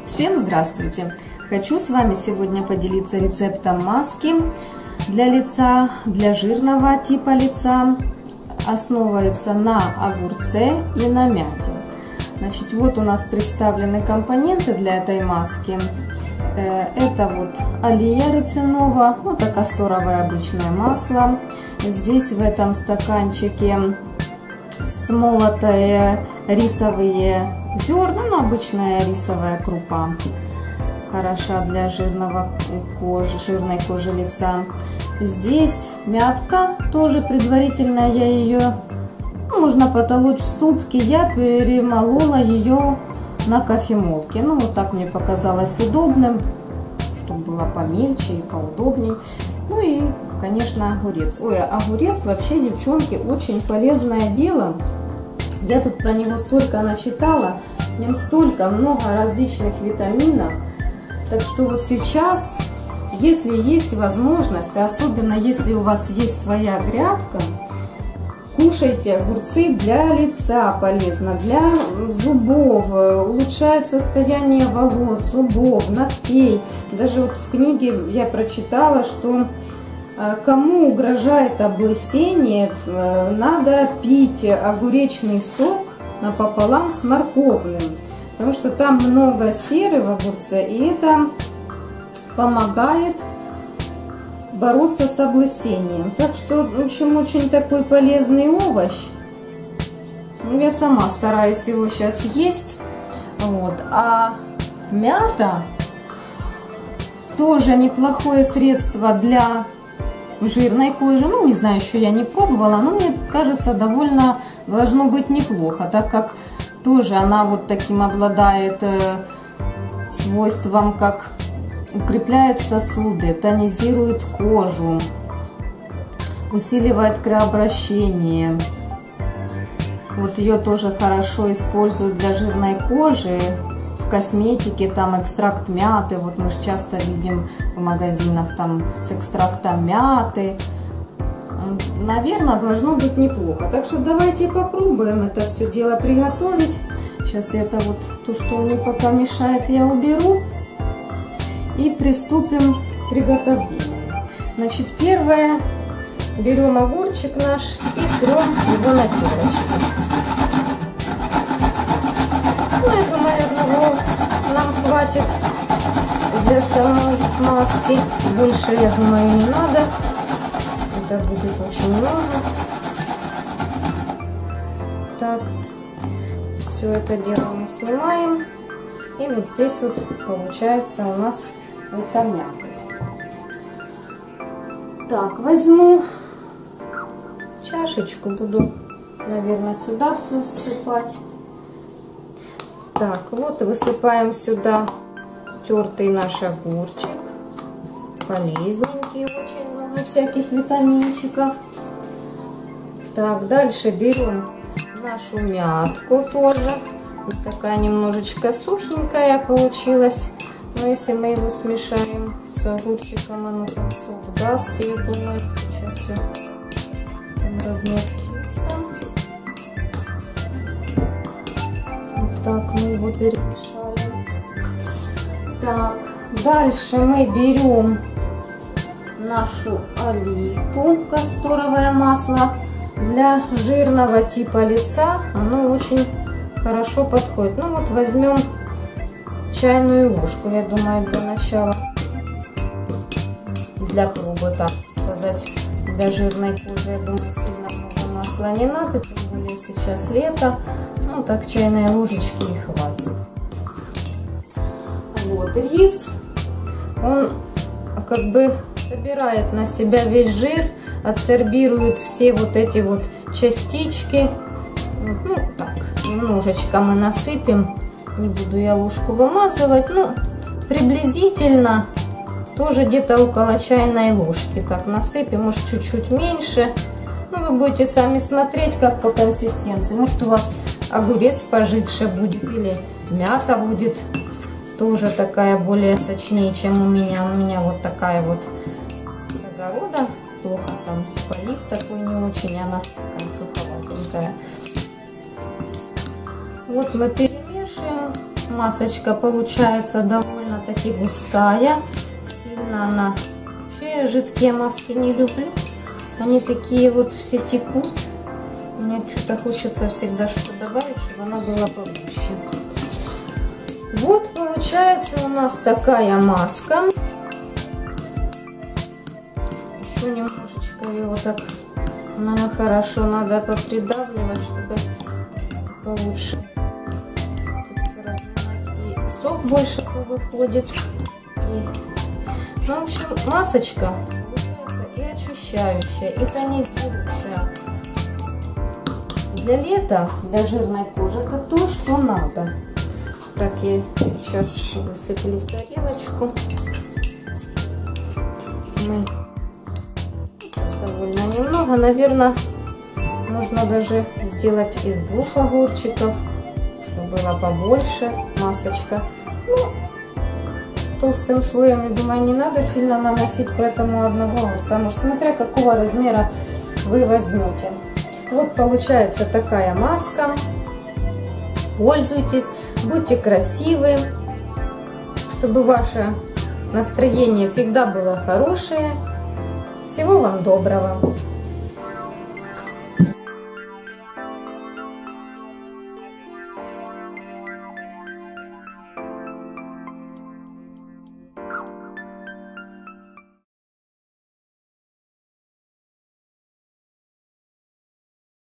Всем здравствуйте! Хочу с вами сегодня поделиться рецептом маски для лица, для жирного типа лица. Основывается на огурце и на мяте. Значит, вот у нас представлены компоненты для этой маски. Это вот олея рыцинова, вот это касторовое обычное масло. Здесь в этом стаканчике смолотые рисовые зерна, но обычная рисовая крупа. Хороша для жирной кожи лица. Здесь мятка, тоже предварительно я ее, можно потолочь в ступке, я перемолола ее на кофемолке. Ну вот так мне показалось удобным, чтобы было помельче и поудобней. Ну и, конечно, огурец. Ой, огурец вообще, девчонки, очень полезное дело. Я тут про него столько начитала, в нем столько много различных витаминов. Так что вот сейчас, если есть возможность, особенно если у вас есть своя грядка, кушайте огурцы, для лица полезно, для зубов, улучшает состояние волос, зубов, ногтей. Даже вот в книге я прочитала, что кому угрожает облысение, надо пить огуречный сок напополам с морковным, потому что там много серы в огурце, и это помогает бороться с облысением. Так что, в общем, очень такой полезный овощ. Ну, я сама стараюсь его сейчас есть. Вот. А мята тоже неплохое средство для жирной кожи. Ну, не знаю, еще я не пробовала, но мне кажется, довольно должно быть неплохо, так как тоже она вот таким обладает свойством, как укрепляет сосуды, тонизирует кожу, усиливает кровообращение. Вот ее тоже хорошо используют для жирной кожи. В косметике там экстракт мяты, вот мы же часто видим в магазинах там с экстрактом мяты. Наверное, должно быть неплохо. Так что давайте попробуем это все дело приготовить. Сейчас это вот то, что мне пока мешает, я уберу. И приступим к приготовлению. Значит, первое, берем огурчик наш и трем его на терочку. Ну, я думаю, одного нам хватит для самой маски. Больше, я думаю, не надо. Это будет очень много. Так, все это дело мы снимаем. И вот здесь вот получается у нас это мята. Так, возьму чашечку, буду, наверное, сюда все всыпать. Так, вот высыпаем сюда тертый наш огурчик. Полезненький, очень много всяких витаминчиков. Так, дальше берем нашу мятку тоже. Вот такая немножечко сухенькая получилась. Но если мы его смешаем с огурчиком, оно там сок даст, я думаю, сейчас все размягчится. Вот так мы его перемешаем. Так, дальше мы берем нашу олейку, касторовое масло. Для жирного типа лица оно очень хорошо подходит. Ну вот возьмем чайную ложку, я думаю, для начала, для пробы, так сказать. Для жирной кожи, я думаю, сильно много масла не надо, тем более сейчас лето. Ну так чайной ложечки и хватит. Вот рис, он как бы собирает на себя весь жир, адсорбирует все вот эти вот частички. Ну так, немножечко мы насыпем. Не буду я ложку вымазывать, ну, приблизительно тоже где-то около чайной ложки. Так, насыпем, может, чуть-чуть меньше. Ну, вы будете сами смотреть, как по консистенции. Может, у вас огурец пожитше будет, или мята будет тоже такая более сочнее, чем у меня. У меня вот такая вот с огорода. Плохо там полив такой не очень, она такая суховатенькая. Вот мы перемешиваем. Масочка получается довольно-таки густая. Сильно она... Вообще я жидкие маски не люблю. Они такие вот все текут. Мне что-то хочется всегда что-то добавить, чтобы она была погуще. Вот получается у нас такая маска. Еще немножечко ее вот так, наверное, хорошо надо попридавливать, чтобы получше разминать. И сок больше выходит. Ну, в общем, масочка получается и очищающая, и тонизирующая. Для лета, для жирной кожи, это то, что надо. Так, я сейчас высыплю в тарелочку. Мы довольно немного, наверное, можно даже сделать из 2 огурчиков, чтобы было побольше масочка. Ну, толстым слоем, я думаю, не надо сильно наносить, поэтому одного огурца, может, смотря какого размера вы возьмете. Вот получается такая маска. Пользуйтесь, будьте красивы, чтобы ваше настроение всегда было хорошее. Всего вам доброго!